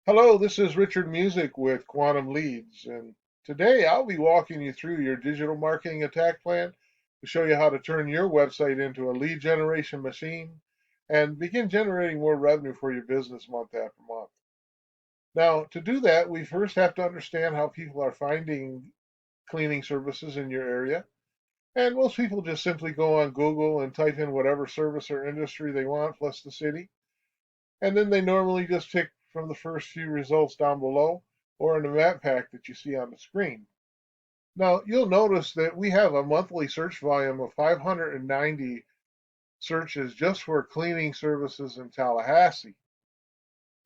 Hello, this is Richard Music with Quantum Leads, and today I'll be walking you through your digital marketing attack plan to show you how to turn your website into a lead generation machine and begin generating more revenue for your business month after month. Now, to do that, we first have to understand how people are finding cleaning services in your area. And most people just simply go on Google and type in whatever service or industry they want plus the city. And then they normally just pick from the first few results down below or in the map pack that you see on the screen. Now, you'll notice that we have a monthly search volume of 590 searches just for cleaning services in Tallahassee.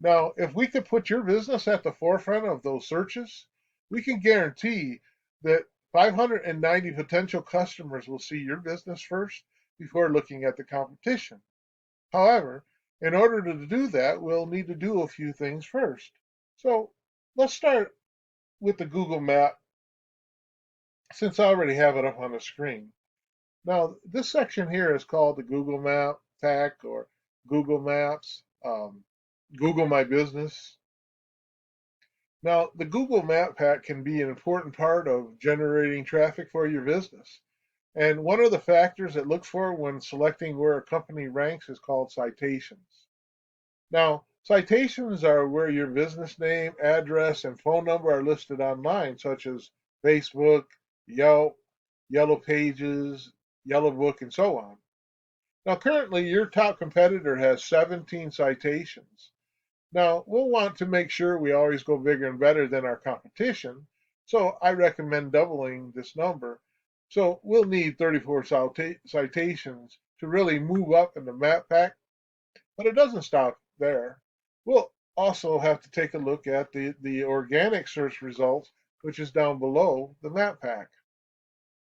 Now, if we could put your business at the forefront of those searches, we can guarantee that 590 potential customers will see your business first before looking at the competition. However, in order to do that, we'll need to do a few things first. So let's start with the Google map since I already have it up on the screen. Now, this section here is called the Google Map Pack or Google Maps, Google My Business. Now, the Google Map Pack can be an important part of generating traffic for your business. And one of the factors it looks for when selecting where a company ranks is called citations. Now, citations are where your business name, address, and phone number are listed online, such as Facebook, Yelp, Yellow Pages, Yellow Book, and so on. Now, currently, your top competitor has 17 citations. Now, we'll want to make sure we always go bigger and better than our competition, so I recommend doubling this number. So we'll need 34 citations to really move up in the map pack, but it doesn't stop there. We'll also have to take a look at the organic search results, which is down below the map pack.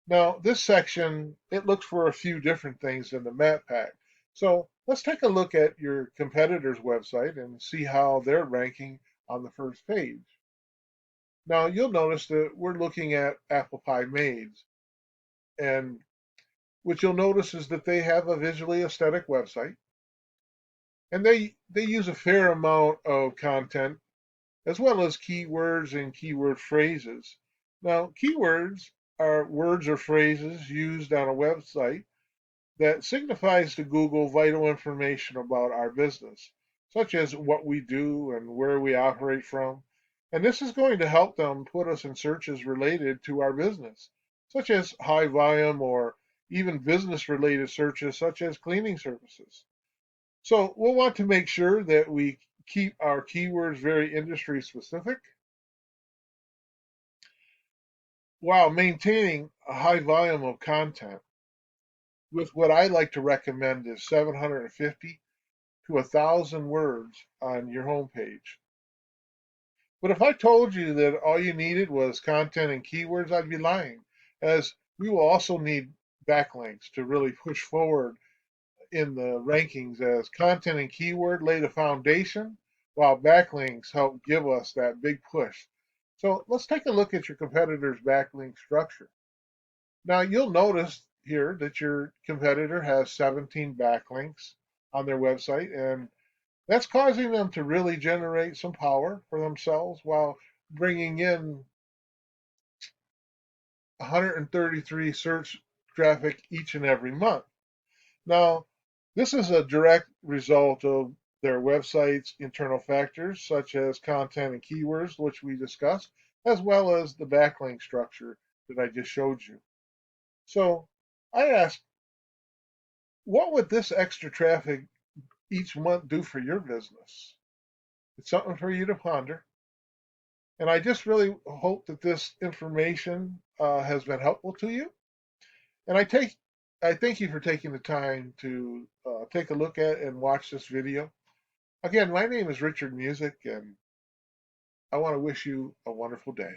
Now, this section, it looks for a few different things in the map pack. So let's take a look at your competitor's website and see how they're ranking on the first page. Now, you'll notice that we're looking at Apple Pie Maids, and what you'll notice is that they have a visually aesthetic website, and they use a fair amount of content as well as keywords and keyword phrases. Now, keywords are words or phrases used on a website that signifies to Google vital information about our business, such as what we do and where we operate from. And this is going to help them put us in searches related to our business, such as high volume or even business related searches such as cleaning services. So we'll want to make sure that we keep our keywords very industry specific while maintaining a high volume of content with what I like to recommend is 750 to 1,000 words on your homepage. But if I told you that all you needed was content and keywords, I'd be lying, as we will also need backlinks to really push forward in the rankings, as content and keyword lay the foundation, while backlinks help give us that big push. So let's take a look at your competitor's backlink structure. Now you'll notice here that your competitor has 17 backlinks on their website, and that's causing them to really generate some power for themselves while bringing in 133 search traffic each and every month. Now, this is a direct result of their website's internal factors, such as content and keywords, which we discussed, as well as the backlink structure that I just showed you. So I asked, what would this extra traffic each month do for your business? It's something for you to ponder. And I just really hope that this information has been helpful to you. And I thank you for taking the time to take a look at and watch this video. Again, my name is Richard Music, and I want to wish you a wonderful day.